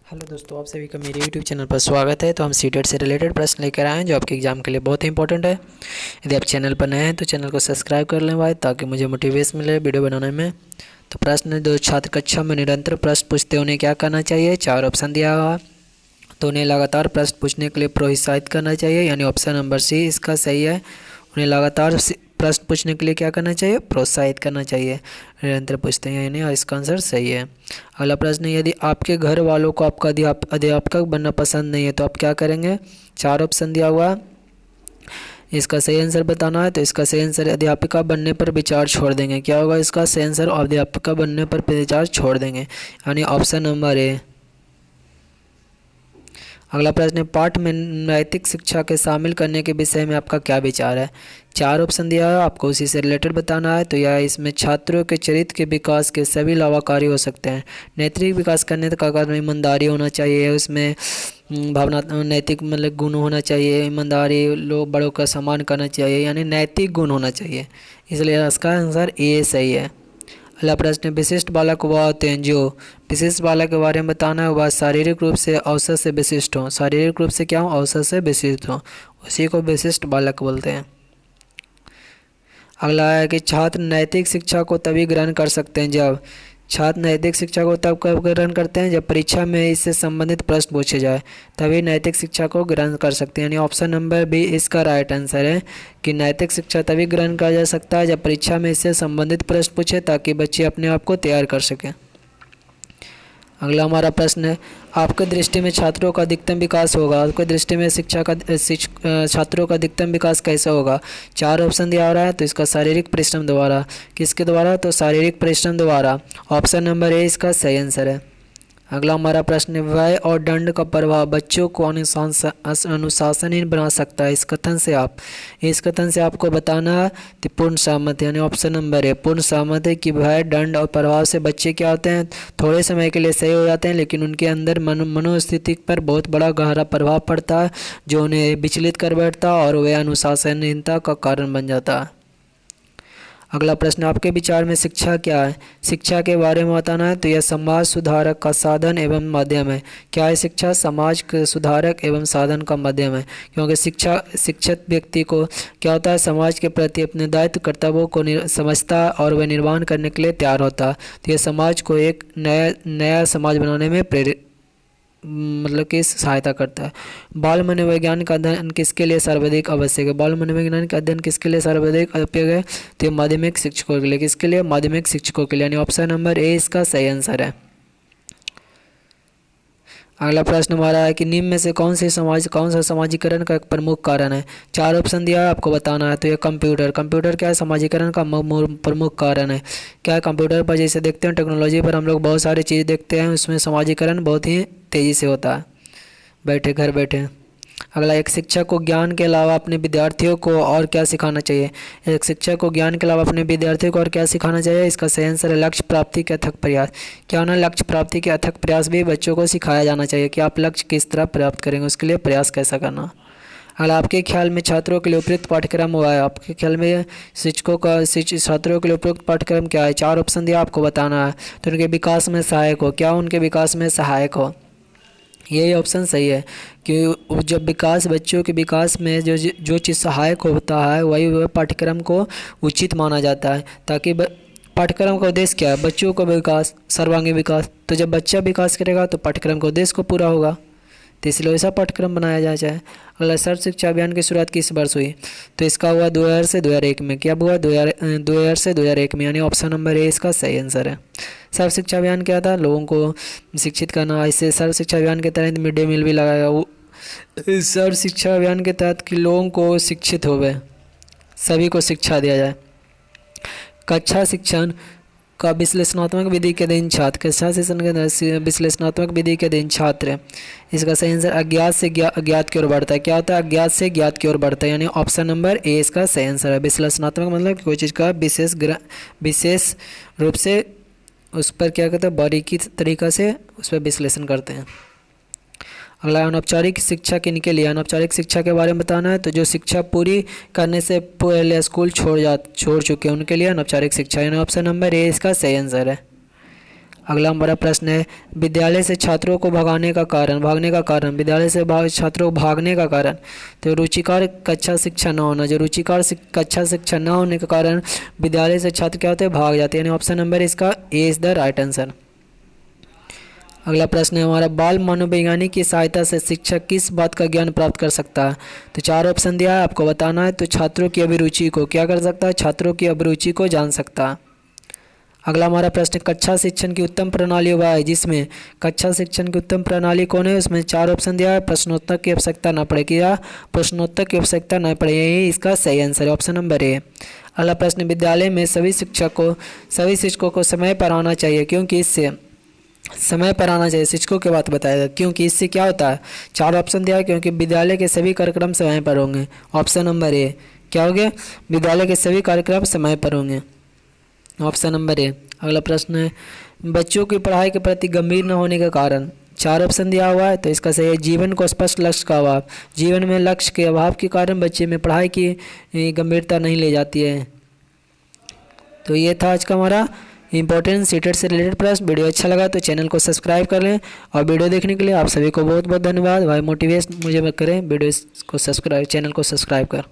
Hello दोस्तों, आप सभी का मेरे यूट्यूब चैनल पर स्वागत है। तो हम सीटेट से रिलेटेड प्रश्न लेकर आए हैं जो आपके एग्जाम के लिए बहुत ही इंपॉर्टेंट है। यदि आप चैनल पर नए हैं तो चैनल को सब्सक्राइब कर लें भाई, ताकि मुझे मोटिवेशन मिले वीडियो बनाने में। तो प्रश्न, जो छात्र कक्षा में निरंतर प्रश्न पूछते हैं उन्हें क्या करना चाहिए? 4 ऑप्शन दिया हुआ। तो उन्हें लगातार प्रश्न पूछने के लिए प्रोत्साहित करना चाहिए, यानी ऑप्शन नंबर सी इसका सही है। उन्हें लगातार प्रश्न पूछने के लिए क्या करना चाहिए? प्रोत्साहित करना चाहिए। निरंतर पूछते हैं यानी इसका आंसर सही है। अगला प्रश्न, यदि आपके घर वालों को आपका अध्यापक बनना पसंद नहीं है तो आप क्या करेंगे? 4 ऑप्शन दिया हुआ है, इसका सही आंसर बताना है। तो इसका सही आंसर अध्यापिका बनने पर विचार छोड़ देंगे। क्या होगा इसका सही आंसर? अध्यापिका बनने पर विचार छोड़ देंगे, यानी ऑप्शन नंबर ए। अगला प्रश्न है, पाठ में नैतिक शिक्षा के शामिल करने के विषय में आपका क्या विचार है? 4 ऑप्शन दिया है, आपको उसी से रिलेटेड बताना है। तो यह इसमें छात्रों के चरित्र के विकास के सभी लाभकारी हो सकते हैं। नैतिक विकास करने का कारण ईमानदारी होना चाहिए, उसमें भावना नैतिक मतलब गुण होना चाहिए, ईमानदारी, लोग बड़ों का सम्मान करना चाहिए, यानी नैतिक गुण होना चाहिए। इसलिए इसका आंसर ए सही है। अगला प्रश्न, विशिष्ट बालक वह होते हैं जो विशिष्ट बालक के बारे में बताना है, वह शारीरिक रूप से औसत से विशिष्ट हों। शारीरिक रूप से क्या हो? औसत से विशिष्ट हों, उसी को विशिष्ट बालक बोलते हैं। अगला है कि छात्र नैतिक शिक्षा को तभी ग्रहण कर सकते हैं जब छात्र नैतिक शिक्षा को तब कब ग्रहण करते हैं जब परीक्षा में इससे संबंधित प्रश्न पूछे जाए, तभी नैतिक शिक्षा को ग्रहण कर सकते हैं। यानी ऑप्शन नंबर बी इसका राइट आंसर है कि नैतिक शिक्षा तभी ग्रहण किया जा सकता है जब परीक्षा में इससे संबंधित प्रश्न पूछे, ताकि बच्चे अपने आप को तैयार कर सकें। अगला हमारा प्रश्न है, आपकी दृष्टि में छात्रों का अधिकतम विकास होगा? आपकी दृष्टि में छात्रों का अधिकतम विकास कैसे होगा? 4 ऑप्शन दिया हो रहा है। तो इसका शारीरिक परिश्रम द्वारा। किसके द्वारा? तो शारीरिक परिश्रम द्वारा। ऑप्शन नंबर ए इसका सही आंसर है। अगला हमारा प्रश्न है, व्यय और दंड का प्रभाव बच्चों को अनुशासनहीन बना सकता है। इस कथन से आपको बताना है कि पूर्ण सहमत है, यानी ऑप्शन नंबर है पूर्ण सहमत है कि व्यय, दंड और प्रभाव से बच्चे क्या होते हैं? थोड़े समय के लिए सही हो जाते हैं, लेकिन उनके अंदर मनोस्थिति पर बहुत बड़ा गहरा प्रभाव पड़ता है, जो उन्हें विचलित कर बैठता है और वह अनुशासनहीनता का कारण बन जाता है। अगला प्रश्न, आपके विचार में शिक्षा क्या है? शिक्षा के बारे में बताना है। तो यह समाज सुधारक का साधन एवं माध्यम है। क्या है शिक्षा? समाज के सुधारक एवं साधन का माध्यम है, क्योंकि शिक्षित व्यक्ति को क्या होता है? समाज के प्रति अपने दायित्व कर्तव्यों को समझता है और वह निर्वहन करने के लिए तैयार होता है। तो यह समाज को एक नया समाज बनाने में प्रेरित मतलब कि सहायता करता है। बाल मनोविज्ञान का अध्ययन किसके लिए सर्वाधिक आवश्यक है? बाल मनोविज्ञान का अध्ययन किसके लिए सर्वाधिक उपयोग है? तो माध्यमिक शिक्षकों के लिए। किसके लिए? माध्यमिक शिक्षकों के लिए, यानी ऑप्शन नंबर ए इसका सही आंसर है। अगला प्रश्न हमारा है कि निम्न में से कौन सा समाजीकरण का एक प्रमुख कारण है? 4 ऑप्शन दिया है, आपको बताना है। तो ये कंप्यूटर क्या है? समाजीकरण का प्रमुख कारण है। क्या है? कंप्यूटर पर जैसे देखते हैं टेक्नोलॉजी पर हम लोग बहुत सारी चीज़ देखते हैं, उसमें समाजीकरण बहुत ही तेज़ी से होता है घर बैठे। अगला, एक शिक्षक को ज्ञान के अलावा अपने विद्यार्थियों को और क्या सिखाना चाहिए? एक शिक्षक को ज्ञान के अलावा अपने विद्यार्थियों को और क्या सिखाना चाहिए? इसका सही आंसर है लक्ष्य प्राप्ति के अथक प्रयास। क्या होना? लक्ष्य प्राप्ति के अथक प्रयास भी बच्चों को सिखाया जाना चाहिए कि आप लक्ष्य किस तरह प्राप्त करेंगे, उसके लिए प्रयास कैसा करना। अगला, आपके ख्याल में छात्रों के लिए उपयुक्त पाठ्यक्रम हुआ है? आपके ख्याल में छात्रों के लिए उपयुक्त पाठ्यक्रम क्या है? 4 ऑप्शन दिया, आपको बताना है। तो उनके विकास में सहायक हो। क्या उनके विकास में सहायक हो? यही ऑप्शन सही है कि जब बच्चों के विकास में जो चीज़ सहायक होता है वही वह पाठ्यक्रम को उचित माना जाता है, ताकि पाठ्यक्रम का उद्देश्य क्या है? बच्चों का विकास, सर्वांगीण विकास। तो जब बच्चा विकास करेगा तो पाठ्यक्रम का उद्देश्य को पूरा होगा, तो इसलिए ऐसा पाठ्यक्रम बनाया जाना चाहिए। अगला, सर्व शिक्षा अभियान की शुरुआत किस वर्ष हुई? तो इसका हुआ 2000 से 2001 में। क्या हुआ? 2000 से 2001 में, यानी ऑप्शन नंबर ए इसका सही आंसर है। सर्व शिक्षा अभियान क्या था? लोगों को शिक्षित करना। इससे सर्व शिक्षा अभियान के तहत मिड डे मील भी लगाया। वो सर्व शिक्षा अभियान के तहत कि लोगों को शिक्षित हो गए, सभी को शिक्षा दिया जाए। कक्षा शिक्षण का विश्लेषणात्मक विधि के अधीन छात्र। कक्षा शिक्षण के विश्लेषणात्मक विधि के अधीन छात्र। इसका सही आंसर अज्ञात से अज्ञात की ओर बढ़ता है। क्या होता है? अज्ञात से ज्ञात की ओर बढ़ता है, यानी ऑप्शन नंबर ए इसका सही आंसर है। विश्लेषणात्मक मतलब कोई चीज़ का विशेष रूप से उस पर क्या कहते हैं? बारीकी तरीक़ा से उस पर विश्लेषण करते हैं। अगला, अनौपचारिक शिक्षा किनके लिए? अनौपचारिक शिक्षा के बारे में बताना है। तो जो शिक्षा पूरी करने से पहले स्कूल छोड़ चुके हैं उनके लिए अनौपचारिक शिक्षा, यानी ऑप्शन नंबर ए इसका सही आंसर है। अगला हमारा प्रश्न है विद्यालय से छात्रों को भागने का कारण विद्यालय से छात्रों को भागने का कारण। तो रुचिकर कक्षा शिक्षा न होना, जो रुचिकर कक्षा शिक्षा न होने के कारण विद्यालय से छात्र क्या होते हैं, भाग जाते हैं, यानी ऑप्शन नंबर इसका ए इज द राइट आंसर। अगला प्रश्न है हमारा बाल मनोवैज्ञानिक की सहायता से शिक्षक किस बात का ज्ञान प्राप्त कर सकता है। तो 4 ऑप्शन दिया है, आपको बताना है। तो छात्रों की अभिरुचि को क्या कर सकता है, छात्रों की अभिरुचि को जान सकता है। अगला हमारा प्रश्न कक्षा शिक्षण की उत्तम प्रणाली वह है जिसमें कक्षा शिक्षण की उत्तम प्रणाली कौन है, उसमें 4 ऑप्शन दिया है। प्रश्नोत्तर की आवश्यकता न पड़े, क्या प्रश्नोत्तर की आवश्यकता न पड़े, यही इसका सही आंसर है, ऑप्शन नंबर ए। अगला प्रश्न विद्यालय में सभी शिक्षकों को समय पर आना चाहिए क्योंकि इससे समय पर आना चाहिए, शिक्षकों की बात बताएगा, क्योंकि इससे क्या होता है। 4 ऑप्शन दिया है, क्योंकि विद्यालय के सभी कार्यक्रम समय पर होंगे, ऑप्शन नंबर ए। क्या हो गया, विद्यालय के सभी कार्यक्रम समय पर होंगे, ऑप्शन नंबर ए। अगला प्रश्न है बच्चों की पढ़ाई के प्रति गंभीर न होने का कारण। 4 ऑप्शन दिया हुआ है, तो इसका सही है जीवन को स्पष्ट लक्ष्य का अभाव। जीवन में लक्ष्य के अभाव के कारण बच्चे में पढ़ाई की गंभीरता नहीं ले जाती है। तो ये था आज का हमारा इंपॉर्टेंट सीटेट से रिलेटेड प्रश्न। वीडियो अच्छा लगा तो चैनल को सब्सक्राइब कर लें, और वीडियो देखने के लिए आप सभी को बहुत बहुत धन्यवाद। भाई मोटिवेट मुझे करें वीडियो को सब्सक्राइब, चैनल को सब्सक्राइब कर।